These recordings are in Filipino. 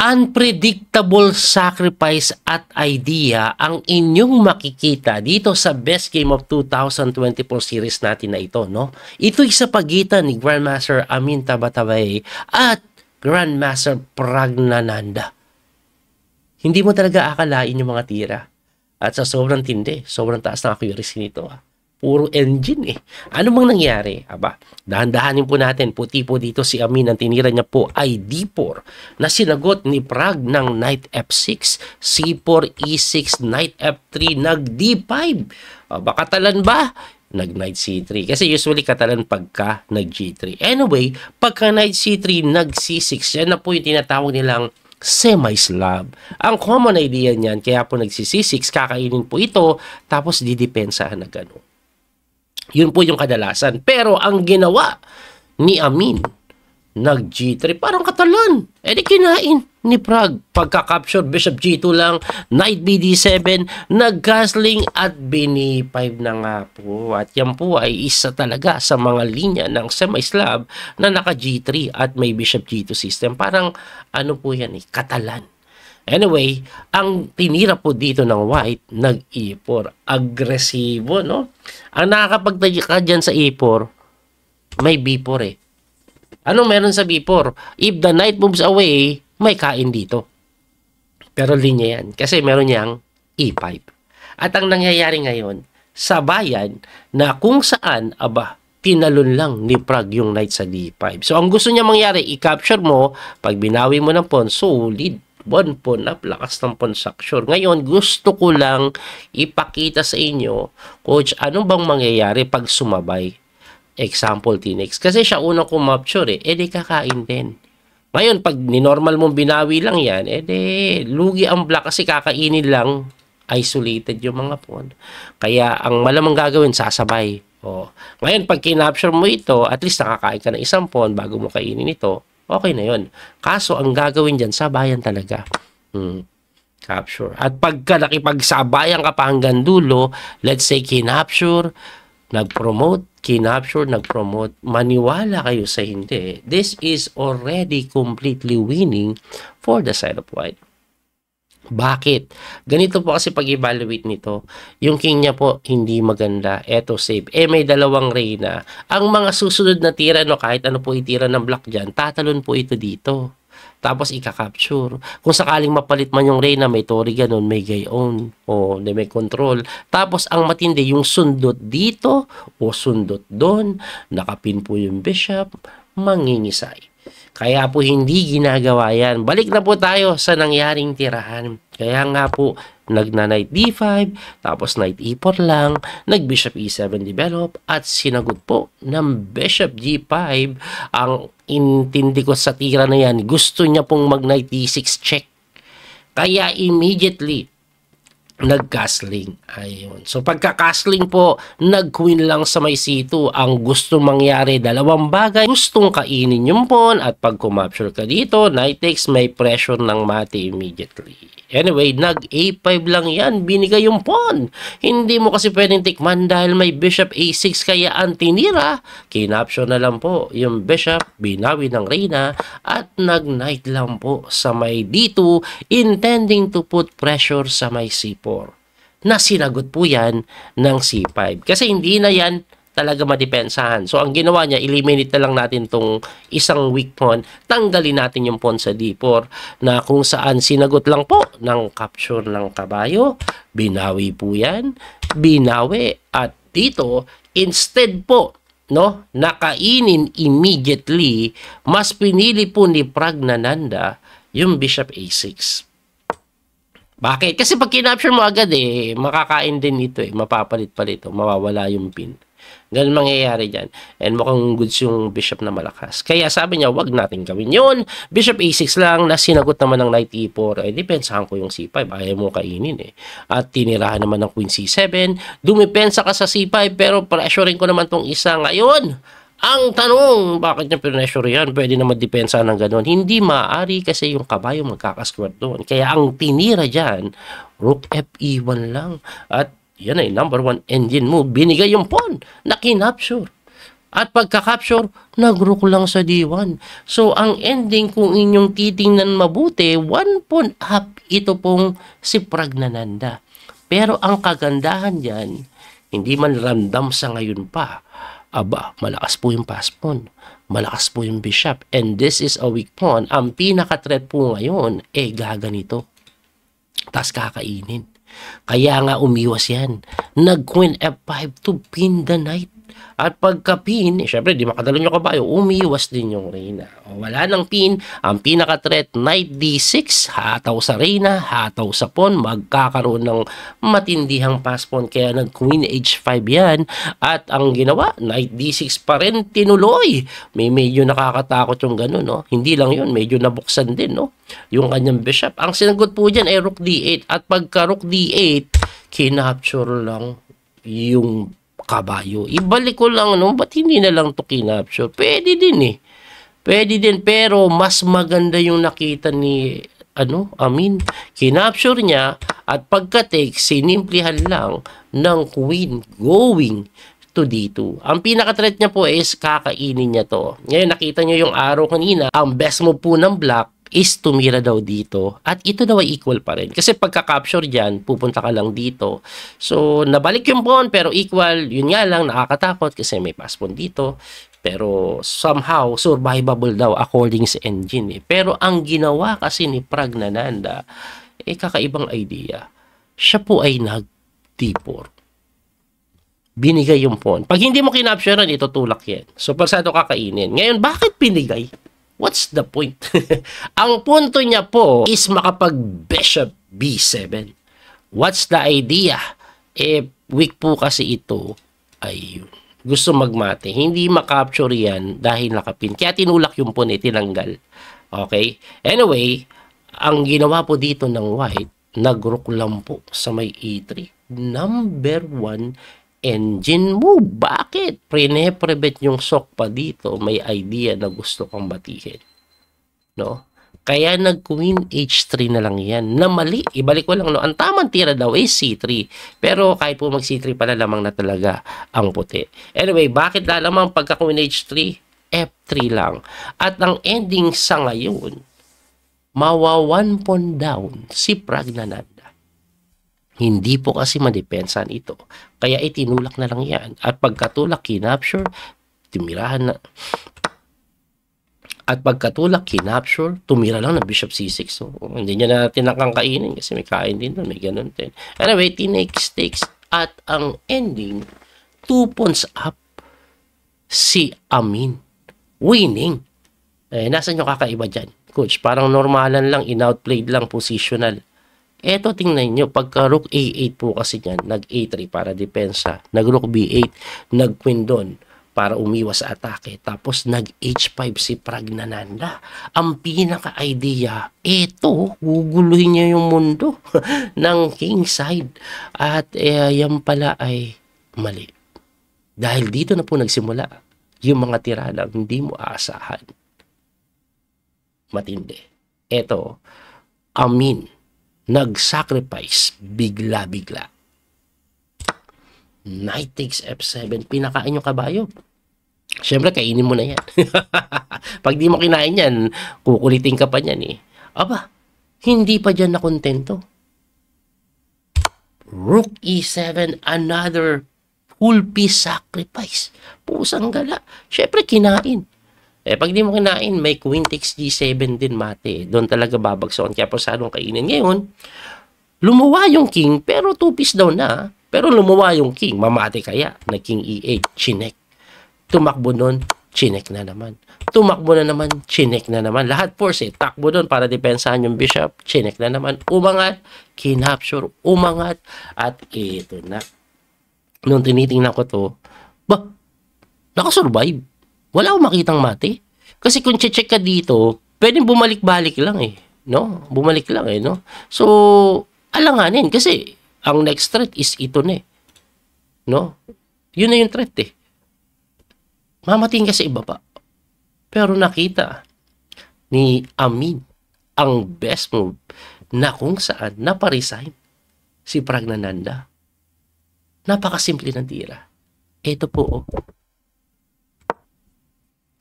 Unpredictable sacrifice at idea ang inyong makikita dito sa Best Game of 2024 series natin na ito, no? Ito'y sa pagitan ni Grandmaster Amin Tabatabay at Grandmaster Pragnananda. Hindi mo talaga akalain yung mga tira. At sa sobrang tindi, sobrang taas ng accuracy nito. Puro engine eh. Ano bang nangyari? Aba, dahan-dahanin po natin. Puti po dito si Amin. Ang tinira niya po ay D4 na sinagot ni Prag ng Knight F6, C4, E6, Knight F3, nag D5. Aba, katalan ba? Nag Knight C3. Kasi usually katalan pagka nag G3. Anyway, pagka Knight C3, nag C6. Yan na po yung tinatawag nilang semi-slab. Ang common idea niyan, kaya po nag C6, kakainin po ito, tapos didepensahan na gano'n. Yun po yung kadalasan. Pero ang ginawa ni Amin, nag G3, parang katalan. Eh di kinain ni Prag. Pagka-capture, Bishop G2 lang, Knight BD7, nag-castling at BN5 na nga po. At yan po ay isa talaga sa mga linya ng semi-slab na naka G3 at may Bishop G2 system. Parang ano po yan eh, katalan. Anyway, ang tinira po dito ng white, nag-E4. Agresibo, no? Ang nakakapagtaya ka dyan sa E4, may B4 eh. Anong meron sa B4? If the knight moves away, may kain dito. Pero linya yan. Kasi meron niyang E5. At ang nangyayari ngayon, sabayan na kung saan, aba, tinalon lang ni Prag yung knight sa D5. So, ang gusto niya mangyari, i-capture mo, pag binawi mo ng pawn, solid. One pawn up, lakas ng pawn structure. Ngayon, gusto ko lang ipakita sa inyo, coach, ano bang mangyayari pag sumabay? Example, T-next. Kasi siya unang kumapture eh, edi kakain din. Ngayon, pag ninormal mong binawi lang yan, edi lugi ang black kasi kakainin lang, isolated yung mga pawn. Kaya, ang malamang gagawin, sasabay. Oh. Ngayon, pag kinapture mo ito, at least nakakain ka ng isang pawn bago mo kainin ito, okay na yun. Kaso, ang gagawin dyan, sabayan talaga. Capture. At pagka nakipagsabayan ka pa hanggang dulo, let's say, kinapture, nag-promote, kinapture, nag-promote, maniwala kayo sa hindi. This is already completely winning for the side of white. Bakit? Ganito po kasi pag-evaluate nito, yung king niya po hindi maganda, eto safe. Eh may dalawang reyna. Ang mga susunod na tira, no, kahit ano po itira ng black dyan, tatalon po ito dito. Tapos ika-capture. Kung sakaling mapalit man yung reyna, may tori ganun, may gayon, o may control. Tapos ang matindi, yung sundot dito o sundot doon, nakapin po yung bishop, mangingisay. Kaya po hindi ginagawa yan. Balik na po tayo sa nangyaring tirahan. Kaya nga po, nagna-knight D5, tapos knight E4 lang, nag-bishop E7 develop, at sinagot po ng bishop G5. Ang intindi ko sa tira na yan, gusto niya pong mag-knight D6 check. Kaya immediately, nag-castling. Ayun. So, pagka-castling po, nag-queen lang sa may C2. Ang gusto mangyari, dalawang bagay. Gustong kainin yung pawn at pag kumapture ka dito, knight takes, may pressure ng mate immediately. Anyway, nag-A5 lang yan. Binigay yung pawn. Hindi mo kasi pwedeng tikman dahil may bishop A6 kaya ang tinira. Kinapture na lang po yung bishop, binawi ng reyna at nag-knight lang po sa may D2 intending to put pressure sa may C4. Na sinagot po yan ng C5. Kasi hindi na yan talaga madepensahan. So, ang ginawa niya, eliminate na lang natin tong isang weak pawn. Tanggalin natin yung pawn sa D4 na kung saan sinagot lang po ng capture ng kabayo. Binawi po yan. Binawi. At dito, instead po, no, nakainin immediately, mas pinili po ni Pragnananda yung bishop A6. Bakit? Kasi pag kinapture mo agad eh, makakain din ito eh, mapapalit-palit, mawawala yung pin. Ganun mangyayari dyan. And mukhang goods yung bishop na malakas. Kaya sabi niya, wag natin gawin yun. Bishop A6 lang, na sinagot naman ng knight E4. Eh, depensahan ko yung C5. Ayaw mo kainin eh. At tinirahan naman ng queen C7. Dumipensa ka sa C5, pero pressurein ko naman tong isa ngayon. Ang tanong, bakit niya pressure yan? Pwede naman depensa ng ganun. Hindi maaari kasi yung kabayo magkakasquare doon. Kaya ang tinira dyan, rook F1 lang. At yan ay number 1 engine move. Binigay yung pawn na kinapture. At pagka-capture, nag-rook lang sa D1. So, ang ending, kung inyong titingnan mabuti, 1 pawn up ito pong si Pragnananda. Pero ang kagandahan dyan, hindi man ramdam sa ngayon pa, aba, malakas po yung pass pawn. Malakas po yung bishop. And this is a weak pawn. Ang pinaka-threat po ngayon, gaganito. Tas kakainin. Kaya nga umiwas yan. Nag-queen F5 to pin the knight. At pagka-pin, syempre di makadalo yung kabayo, umiwas din yung reyna. Wala nang pin, ang pinaka-threat, knight D6, hataw sa reyna, hataw sa pawn, magkakaroon ng matindihang pass pawn. Kaya nag-queen H5 yan. At ang ginawa, knight D6 pa rin tinuloy. May medyo nakakatakot yung ganun, no? Hindi lang yun, medyo nabuksan din, no? Yung kanyang bishop. Ang sinagot po dyan ay rook D8. At pagka rook D8, kinapture lang yung kabayo. Ibalik ko lang, no? Ba't hindi na lang to kinapture? Pwede din eh. Pwede din, pero mas maganda yung nakita ni, Amin. Kinapture niya, at pagka-take, sinimplihan lang ng queen going to D2. Ang pinaka-threat niya po is kakainin niya to. Ngayon, nakita niyo yung arrow kanina. Ang best move po ng black is tumira daw dito. At ito daw ay equal pa rin. Kasi pagka-capture dyan, pupunta ka lang dito. So, nabalik yung pawn, pero equal. Yun nga lang, nakakatakot kasi may pass pawn dito. Pero somehow, survivable daw according sa engine. Pero ang ginawa kasi ni Pragnananda, kakaibang idea. Siya po ay nag-D4. Binigay yung pawn. Pag hindi mo kinapturean, itutulak yan. So, persado kakainin. Ngayon, bakit binigay? What's the point? Ang punto niya po is makapag-bishop B7. What's the idea? Weak po kasi ito ay gusto magmate. Hindi makapture yan dahil nakapin. Kaya tinulak yung pawn, tinanggal. Okay? Anyway, ang ginawa po dito ng white, nag-rook lang po sa may E3. Number 1, engine move. Bakit? Prine-prevent yung sok pa dito. May idea na gusto kang batihin. No? Kaya nag-queen H3 na lang yan. Na mali. Ibalik ko lang, no? Ang tamang tira daw is C3. Pero kahit po mag-C3 pala, lamang na talaga ang puti. Anyway, bakit lamang pagka-queen H3? F3 lang. At ang ending sa ngayon, mawa 1 pawn down si Pragnananda. Hindi po kasi madepensan ito. Kaya itinulak na lang yan. At pagkatulak, kinapture, tumirahan na. At pagkatulak, kinapture, tumira lang ng bishop C6. So, hindi niya na tinakang kainin kasi may kain din doon. May ganun din. Anyway, tinakes, takes. At ang ending, 2 pawns up si Amin. Winning. Nasaan yung kakaiba dyan? Coach, parang normalan lang, in-outplayed lang, positional. Eto, tingnan nyo, pagka rook A8 po kasi yan, nag-A3 para depensa, nag-rook B8, nag-queen doon para umiwas sa atake, tapos nag-H5 si Pragnananda. Ang pinaka-idea, eto, guguluhin niya yung mundo ng king side. At yan pala ay mali. Dahil dito na po nagsimula yung mga tiradang hindi mo aasahan. Matindi. Eto, Amin, nag-sacrifice bigla-bigla. Knight takes F7. Pinakain yung kabayo. Siyempre, kainin mo na yan. Pag di mo kinain yan, kukulitin ka pa niyan eh. Aba, hindi pa dyan nakontento. Rook E7, another full piece sacrifice. Pusang gala. Siyempre, kinain. Pag di mo kinain, may queen takes G7 din mate. Doon talaga babagsakan. Kaya pasadong kainin. Ngayon, lumuwa yung king, pero 2 piece daw na. Pero lumuwa yung king. Mamate kaya na king E8. Chinek. Tumakbo nun, chinek na naman. Tumakbo na naman, chinek na naman. Lahat force takbo doon para depensahan yung bishop. Chinek na naman. Umangat, kinapture, umangat. At ito na. Nung tinitingnan ko to, nakasurvive. Wala akong makitang mati. Kasi kung check ka dito, pwedeng bumalik-balik lang eh. No? Bumalik lang eh, no? So, alanganin. Kasi, ang next threat is ito na eh. No? Yun na yung threat eh. Mamating ka sa ibaba. Pero nakita ni Amin ang best move na kung saan naparesign si Pragnananda. Napakasimple ng tira. Ito po, oh.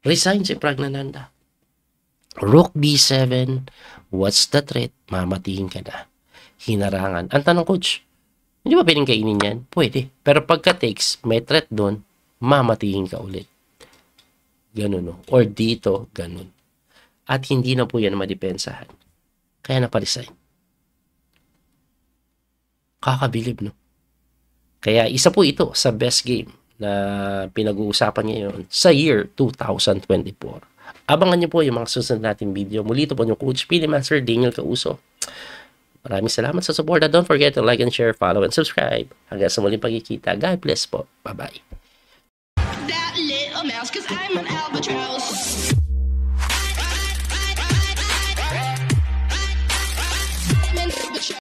Resign si Pragnananda. Rook B7, what's the threat? Mamatiin ka na. Hinarangan. Ang tanong, coach, hindi ba pwedeng kainin yan? Pwede. Pero pagka takes, may threat doon, mamatiin ka ulit. Ganun, no? Or dito, ganun. At hindi na po yan madipensahan. Kaya naparesign. Kakabilib, no? Kaya isa po ito sa best game na pinag-uusapan ngayon sa year 2024. Abangan niyo po yung mga susunod natin video. Muli ito po yung Coach Pili Master Daniel Causo. Maraming salamat sa support. Don't forget to like and share, follow, and subscribe. Hanggang sa muling pagkikita. God bless po. Bye-bye. That little mouse, 'cause I'm an albatross.